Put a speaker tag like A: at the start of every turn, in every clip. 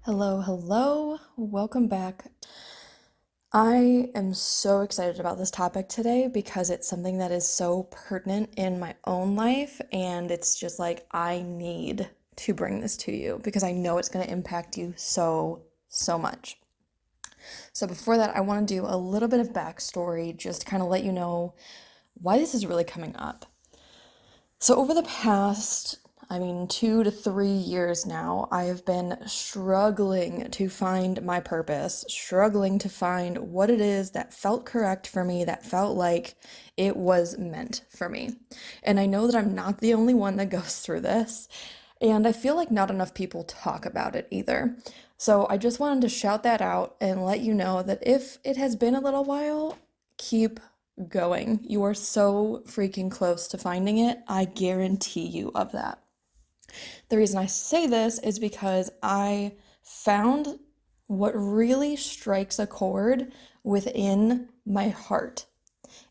A: Hello, hello. Welcome back. I am so excited about this topic today because it's something that is so pertinent in my own life, and it's just like I need to bring this to you because I know it's going to impact you so much. So, before that, I want to do a little bit of backstory just to kind of let you know why this is really coming up. So, over the past 2 to 3 years now, I have been struggling to find my purpose, struggling to find what it is that felt correct for me, that felt like it was meant for me. And I know that I'm not the only one that goes through this, and I feel like not enough people talk about it either. So I just wanted to shout that out and let you know that if it has been a little while, keep going. You are so freaking close to finding it. I guarantee you of that. The reason I say this is because I found what really strikes a chord within my heart.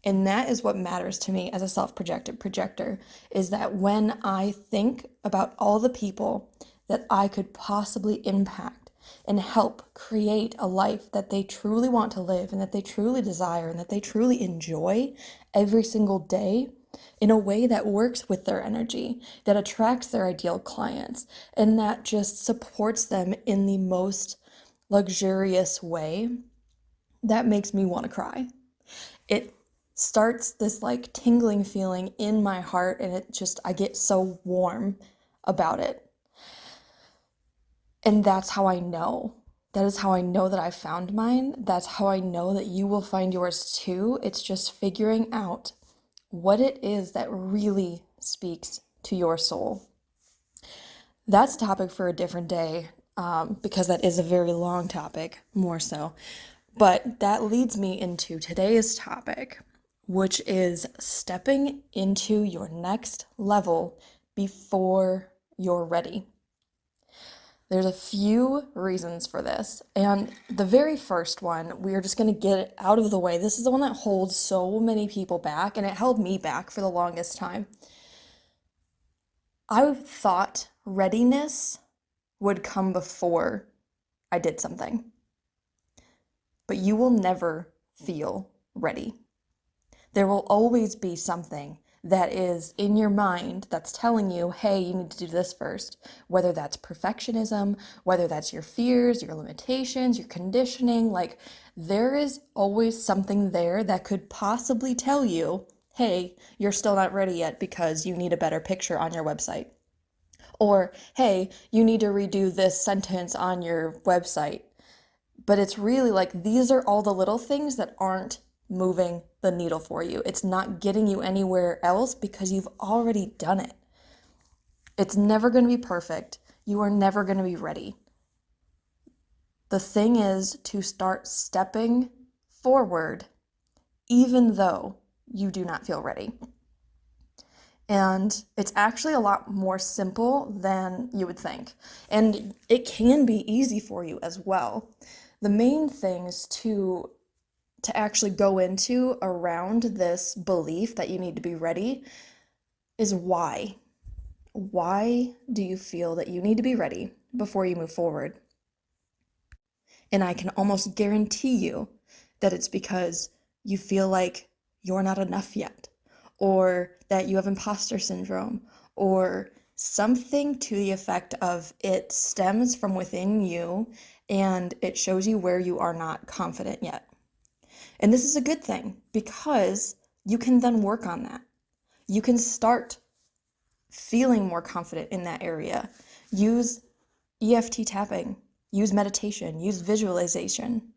A: And that is what matters to me as a self-projected projector, is that when I think about all the people that I could possibly impact and help create a life that they truly want to live and that they truly desire and that they truly enjoy every single day, in a way that works with their energy, that attracts their ideal clients, and that just supports them in the most luxurious way, that makes me want to cry. It starts this like tingling feeling in my heart, and I get so warm about it. And that's how I know. That is how I know that I found mine. That's how I know that you will find yours too. It's just figuring out what it is that really speaks to your soul. That's a topic for a different day, because that is a very long topic, more so. But that leads me into today's topic, which is stepping into your next level before you're ready. There's a few reasons for this. And the very first one, we are just going to get it out of the way. This is the one that holds so many people back, and it held me back for the longest time. I thought readiness would come before I did something, but you will never feel ready. There will always be something that is in your mind that's telling you, hey, you need to do this first. Whether that's perfectionism, whether that's your fears, your limitations, your conditioning, like there is always something there that could possibly tell you, hey, you're still not ready yet because you need a better picture on your website. Or, hey, you need to redo this sentence on your website. But it's really like these are all the little things that aren't moving the needle for you. It's not getting you anywhere else because you've already done it. It's never going to be perfect. You are never going to be ready. The thing is to start stepping forward even though you do not feel ready. And it's actually a lot more simple than you would think. And it can be easy for you as well. The main things to actually go into around this belief that you need to be ready is why. Why do you feel that you need to be ready before you move forward? And I can almost guarantee you that it's because you feel like you're not enough yet, or that you have imposter syndrome, or something to the effect of it stems from within you and it shows you where you are not confident yet. And this is a good thing because you can then work on that. You can start feeling more confident in that area. Use EFT tapping, use meditation, use visualization.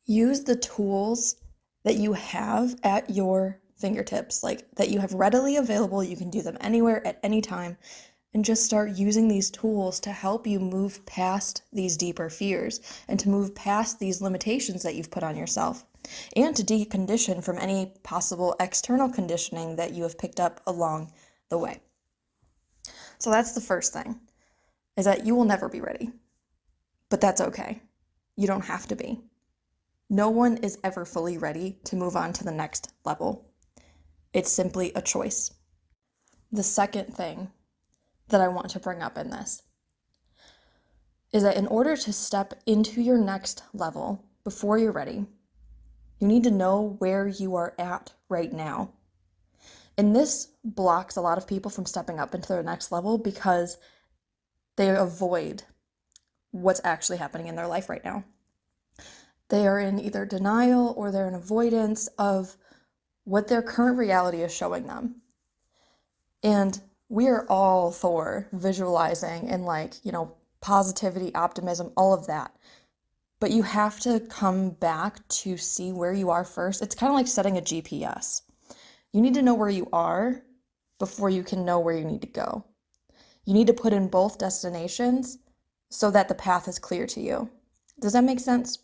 A: Use the tools that you have at your fingertips, like that you have readily available. You can do them anywhere at any time. And just start using these tools to help you move past these deeper fears and to move past these limitations that you've put on yourself, and to decondition from any possible external conditioning that you have picked up along the way. So that's the first thing, is that you will never be ready. But that's okay. You don't have to be. No one is ever fully ready to move on to the next level. It's simply a choice. The second thing that I want to bring up in this is that in order to step into your next level before you're ready, you need to know where you are at right now. And this blocks a lot of people from stepping up into their next level because they avoid what's actually happening in their life right now. They are in either denial or they're in avoidance of what their current reality is showing them. And we are all for visualizing and positivity, optimism, all of that. But you have to come back to see where you are first. It's kind of like setting a GPS. You need to know where you are before you can know where you need to go. You need to put in both destinations so that the path is clear to you. Does that make sense?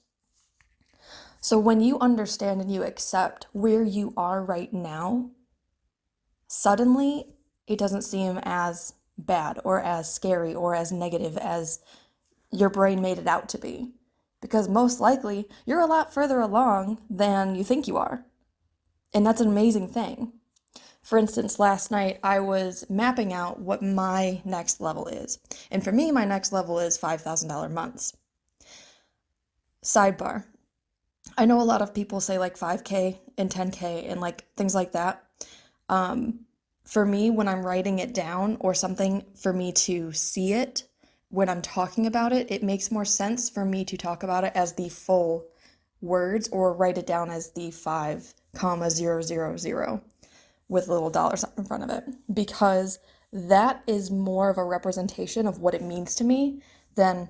A: So when you understand and you accept where you are right now, suddenly it doesn't seem as bad or as scary or as negative as your brain made it out to be. Because most likely you're a lot further along than you think you are. And that's an amazing thing. For instance, last night I was mapping out what my next level is. And for me, my next level is $5,000 months. Sidebar. I know a lot of people say like 5K and 10K and things like that. For me, when I'm writing it down or something for me to see it, when I'm talking about it, it makes more sense for me to talk about it as the full words or write it down as the 5,000 with little dollars in front of it, because that is more of a representation of what it means to me than,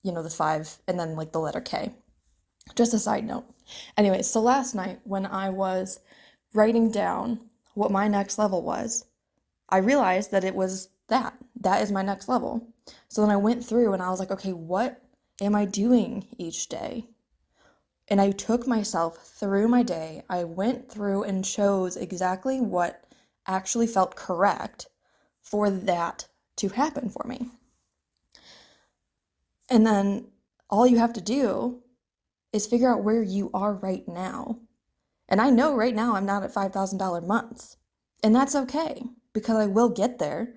A: the 5 and then the letter K. Just a side note. Anyway, so last night when I was writing down what my next level was, I realized that it was that. That is my next level. So then I went through and I was like, okay, what am I doing each day? And I took myself through my day. I went through and chose exactly what actually felt correct for that to happen for me. And then all you have to do is figure out where you are right now. And I know right now I'm not at $5,000 months. And that's okay, because I will get there.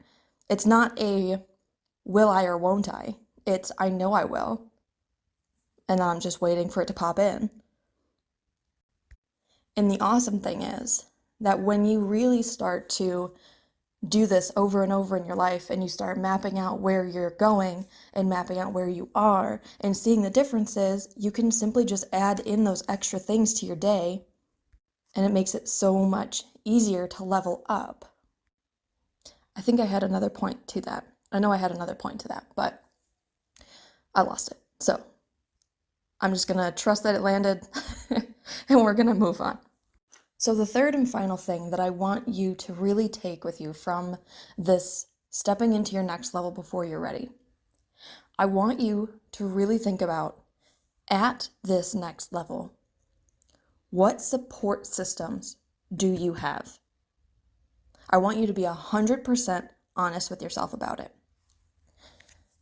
A: It's not a will I or won't I. It's I know I will. And I'm just waiting for it to pop in. And the awesome thing is that when you really start to do this over and over in your life and you start mapping out where you're going and mapping out where you are and seeing the differences, you can simply just add in those extra things to your day, and it makes it so much easier to level up. I think I had another point to that. I know I had another point to that, but I lost it. So I'm just going to trust that it landed and we're going to move on. So the third and final thing that I want you to really take with you from this stepping into your next level before you're ready, I want you to really think about, at this next level, what support systems do you have? I want you to be 100% honest with yourself about it.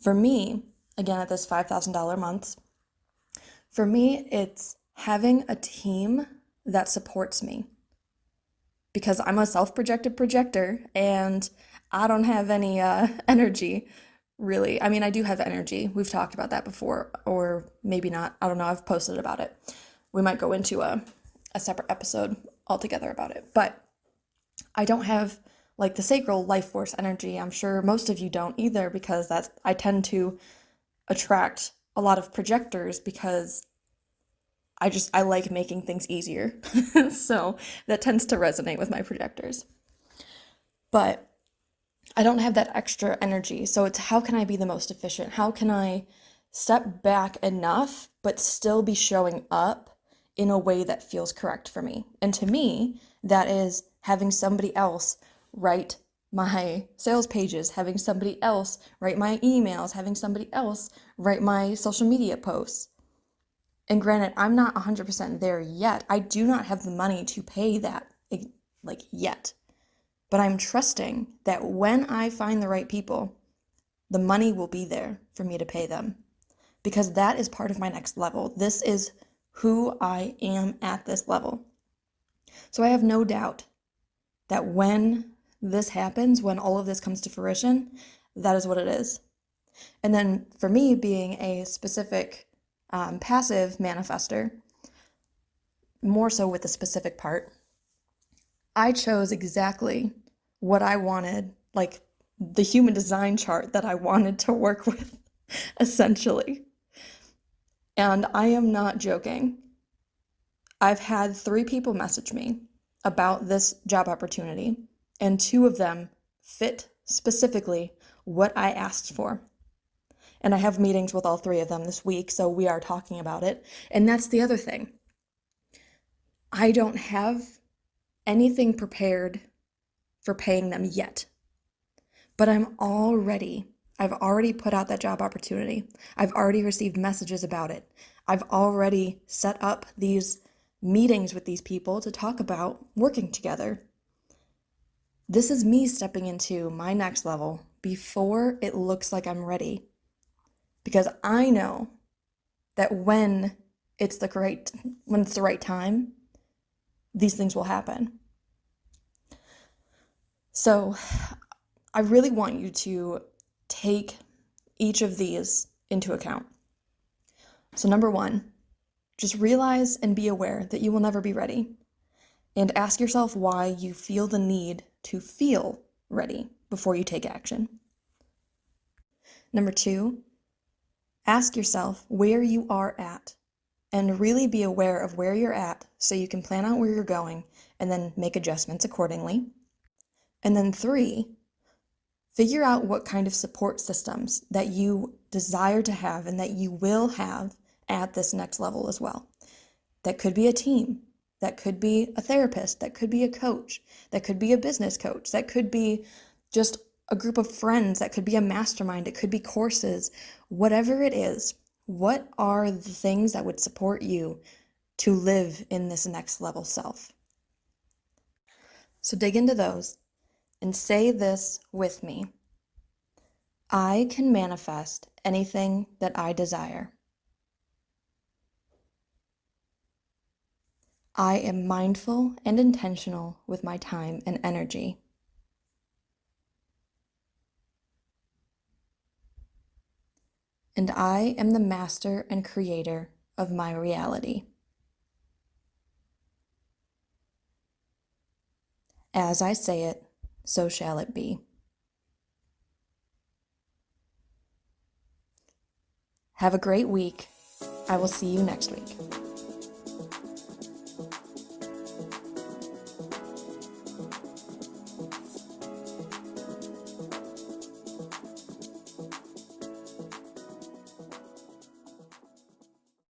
A: For me, again, at this $5,000 months, for me, it's having a team that supports me, because I'm a self-projected projector and I don't have any energy, really. I mean, I do have energy. We've talked about that before, or maybe not. I don't know. I've posted about it. We might go into a separate episode altogether about it. But I don't have the sacral life force energy. I'm sure most of you don't either, because I tend to attract a lot of projectors because I like making things easier. So that tends to resonate with my projectors. But I don't have that extra energy. So it's, how can I be the most efficient? How can I step back enough but still be showing up in a way that feels correct for me? And to me, that is having somebody else write my sales pages, having somebody else write my emails, having somebody else write my social media posts. And granted, I'm not 100% there yet. I do not have the money to pay that, yet. But I'm trusting that when I find the right people, the money will be there for me to pay them. Because that is part of my next level. This is who I am at this level. So I have no doubt that when this happens, when all of this comes to fruition, that is what it is. And then for me, being a specific passive manifester, more so with the specific part, I chose exactly what I wanted, like the human design chart that I wanted to work with, essentially. And I am not joking. I've had 3 people message me about this job opportunity, and 2 of them fit specifically what I asked for. And I have meetings with all 3 of them this week, so we are talking about it. And that's the other thing. I don't have anything prepared for paying them yet, but I've already put out that job opportunity. I've already received messages about it. I've already set up these meetings with these people to talk about working together. This is me stepping into my next level before it looks like I'm ready. Because I know that when it's the right time, these things will happen. So I really want you to take each of these into account. So number 1, just realize and be aware that you will never be ready. And ask yourself why you feel the need to feel ready before you take action. Number 2, ask yourself where you are at and really be aware of where you're at so you can plan out where you're going and then make adjustments accordingly. And then 3, figure out what kind of support systems that you desire to have and that you will have at this next level as well. That could be a team, that could be a therapist, that could be a coach, that could be a business coach, that could be just a group of friends, that could be a mastermind, it could be courses, whatever it is. What are the things that would support you to live in this next level self? So dig into those and say this with me. I can manifest anything that I desire. I am mindful and intentional with my time and energy. And I am the master and creator of my reality. As I say it, so shall it be. Have a great week. I will see you next week.